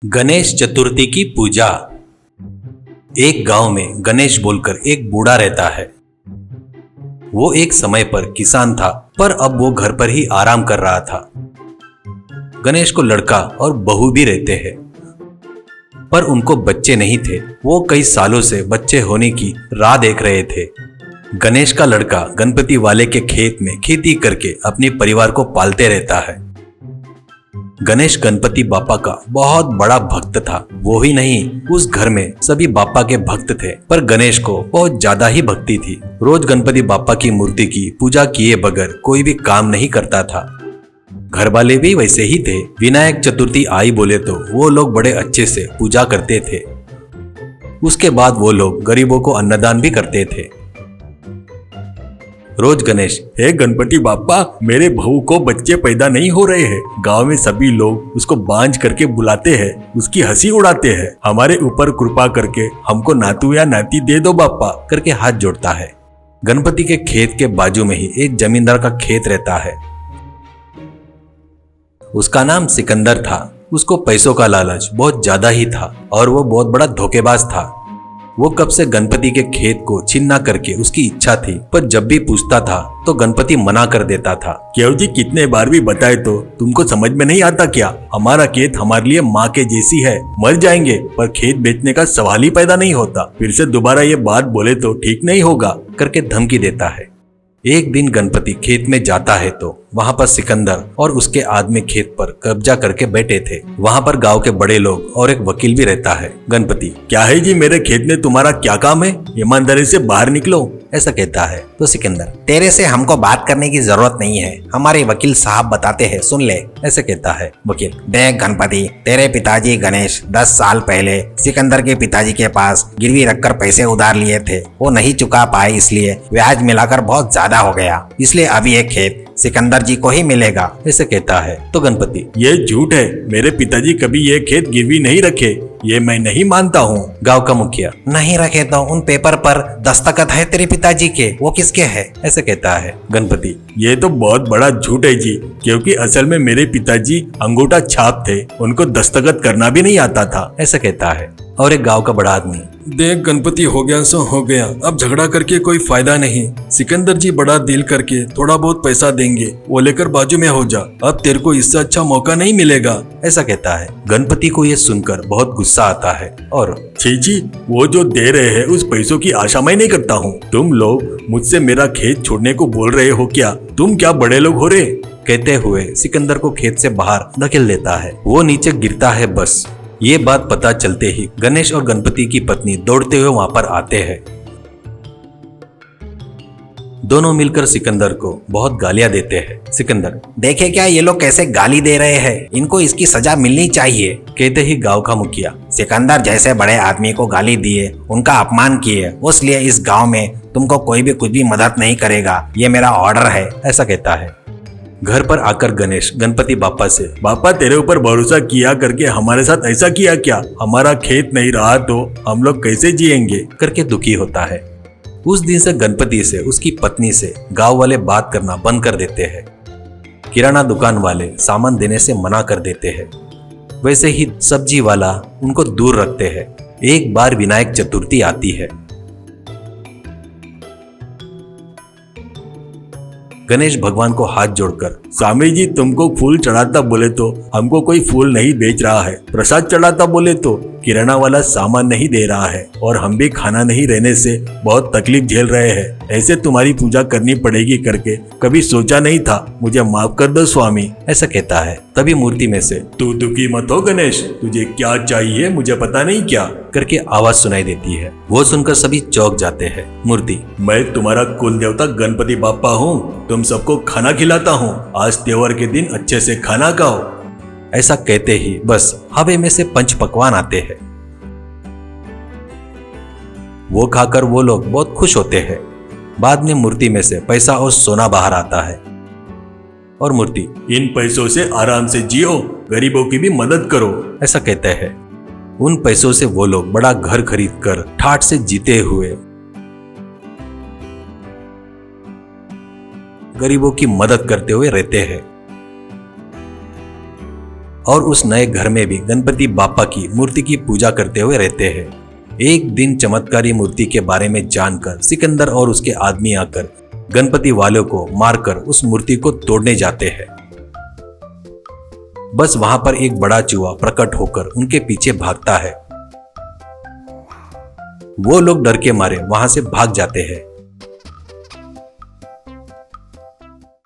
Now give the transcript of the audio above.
गणेश चतुर्थी की पूजा। एक गांव में गणेश बोलकर एक बूढ़ा रहता है। वो एक समय पर किसान था, पर अब वो घर पर ही आराम कर रहा था। गणेश को लड़का और बहू भी रहते हैं, पर उनको बच्चे नहीं थे। वो कई सालों से बच्चे होने की राह देख रहे थे। गणेश का लड़का गणपति वाले के खेत में खेती करके अपने परिवार को पालते रहता है। गणेश गणपति बापा का बहुत बड़ा भक्त था। वो ही नहीं, उस घर में सभी बापा के भक्त थे, पर गणेश को बहुत ज्यादा ही भक्ति थी। रोज गणपति बापा की मूर्ति की पूजा किए बगैर कोई भी काम नहीं करता था। घर वाले भी वैसे ही थे। विनायक चतुर्थी आई बोले तो वो लोग बड़े अच्छे से पूजा करते थे। उसके बाद वो लोग गरीबों को अन्नदान भी करते थे। रोज गणेश, हे गणपति बापा, मेरे बहू को बच्चे पैदा नहीं हो रहे हैं। गांव में सभी लोग उसको बांझ करके बुलाते हैं, उसकी हंसी उड़ाते हैं। हमारे ऊपर कृपा करके हमको नातू या नाती दे दो बापा, करके हाथ जोड़ता है। गणपति के खेत के बाजू में ही एक जमींदार का खेत रहता है। उसका नाम सिकंदर था। उसको पैसों का लालच बहुत ज्यादा ही था और वो बहुत बड़ा धोखेबाज था। वो कब से गणपति के खेत को छीनना करके उसकी इच्छा थी, पर जब भी पूछता था तो गणपति मना कर देता था। केव जी, कितने बार भी बताए तो तुमको समझ में नहीं आता क्या? हमारा खेत हमारे लिए माँ के जैसी है। मर जाएंगे पर खेत बेचने का सवाल ही पैदा नहीं होता। फिर से दोबारा ये बात बोले तो ठीक नहीं होगा, करके धमकी देता है। एक दिन गणपति खेत में जाता है तो वहां पर सिकंदर और उसके आदमी खेत पर कब्जा करके बैठे थे। वहां पर गांव के बड़े लोग और एक वकील भी रहता है। गणपति, क्या है जी, मेरे खेत में तुम्हारा क्या काम है? ईमानदारी से बाहर निकलो, ऐसा कहता है। तो सिकंदर, तेरे से हमको बात करने की जरूरत नहीं है, हमारे वकील साहब बताते हैं, सुन ले, ऐसे कहता है। वकील, देख गणपति, तेरे पिताजी गणेश 10 साल पहले सिकंदर के पिताजी के पास गिरवी रखकर पैसे उधार लिए थे। वो नहीं चुका पाए, इसलिए ब्याज मिलाकर बहुत ज्यादा हो गया। इसलिए अभी ये खेत सिकंदर जी को ही मिलेगा, ऐसे कहता है। तो गणपति, ये झूठ है, मेरे पिताजी कभी ये खेत गिरवी नहीं रखे, ये मैं नहीं मानता हूँ। गांव का मुखिया, नहीं रखे तो उन पेपर पर दस्तखत है तेरे पिताजी के, वो किसके है? ऐसे कहता है। गणपति, ये तो बहुत बड़ा झूठ है जी, क्योंकि असल में मेरे पिताजी अंगूठा छाप थे, उनको दस्तखत करना भी नहीं आता था, ऐसा कहता है। और एक गांव का बड़ा आदमी, देख गणपति, हो गया सो हो गया, अब झगड़ा करके कोई फायदा नहीं। सिकंदर जी बड़ा दिल करके थोड़ा बहुत पैसा देंगे, वो लेकर बाजू में हो जा। अब तेरे को इससे अच्छा मौका नहीं मिलेगा, ऐसा कहता है। गणपति को ये सुनकर बहुत गुस्सा आता है और जी, वो जो दे रहे हैं उस पैसों की आशा मैं नहीं करता हूँ। तुम लोग मुझसे मेरा खेत छोड़ने को बोल रहे हो क्या? तुम क्या बड़े लोग हो रहे? कहते हुए सिकंदर को खेत से बाहर धकेल देता है। वो नीचे गिरता है। बस ये बात पता चलते ही गणेश और गणपति की पत्नी दौड़ते हुए वहां पर आते हैं। दोनों मिलकर सिकंदर को बहुत गालियां देते हैं। सिकंदर, देखे क्या ये लोग कैसे गाली दे रहे हैं, इनको इसकी सजा मिलनी चाहिए। कहते ही गांव का मुखिया, सिकंदर जैसे बड़े आदमी को गाली दिए, उनका अपमान किए, इसलिए इस गांव में तुमको कोई भी कुछ भी मदद नहीं करेगा, ये मेरा ऑर्डर है, ऐसा कहता है। घर पर आकर गणेश गणपति बापा से, बापा तेरे ऊपर भरोसा किया करके हमारे साथ ऐसा किया क्या? हमारा खेत नहीं रहा तो हम लोग कैसे जिएंगे, करके दुखी होता है। उस दिन से गणपति से उसकी पत्नी से गांव वाले बात करना बंद कर देते हैं। किराना दुकान वाले सामान देने से मना कर देते हैं। वैसे ही सब्जी वाला उनको दूर रखते हैं। एक बार विनायक चतुर्थी आती है। गणेश भगवान को हाथ जोड़कर, स्वामी जी, तुमको फूल चढ़ाता बोले तो हमको कोई फूल नहीं बेच रहा है, प्रसाद चढ़ाता बोले तो किराना वाला सामान नहीं दे रहा है, और हम भी खाना नहीं रहने से बहुत तकलीफ झेल रहे हैं। ऐसे तुम्हारी पूजा करनी पड़ेगी करके कभी सोचा नहीं था, मुझे माफ कर दो स्वामी, ऐसा कहता है। तभी मूर्ति में से, तू दुखी मत हो गणेश, तुझे क्या चाहिए मुझे पता नहीं क्या, करके आवाज सुनाई देती है। वो सुनकर सभी चौंक जाते हैं। मूर्ति, मैं तुम्हारा कुल देवता गणपति बापा हूँ, तुम सबको खाना खिलाता हूँ, आज त्योहार के दिन अच्छे से खाना खाओ। ऐसा कहते ही बस हवा में से पंच पकवान आते हैं। वो खाकर वो लोग बहुत खुश होते हैं। बाद में मूर्ति में से पैसा और सोना बाहर आता है और मूर्ति, इन पैसों से आराम से जियो, गरीबों की भी मदद करो, ऐसा कहते हैं। उन पैसों से वो लोग बड़ा घर खरीद कर ठाठ से जीते हुए गरीबों की मदद करते हुए रहते हैं। और उस नए घर में भी गणपति बापा की मूर्ति की पूजा करते हुए रहते हैं। एक दिन चमत्कारी मूर्ति के बारे में जानकर सिकंदर और उसके आदमी आकर गणपति वालों को मारकर उस मूर्ति को तोड़ने जाते हैं। बस वहां पर एक बड़ा चूहा प्रकट होकर उनके पीछे भागता है। वो लोग डर के मारे वहां से भाग जाते हैं।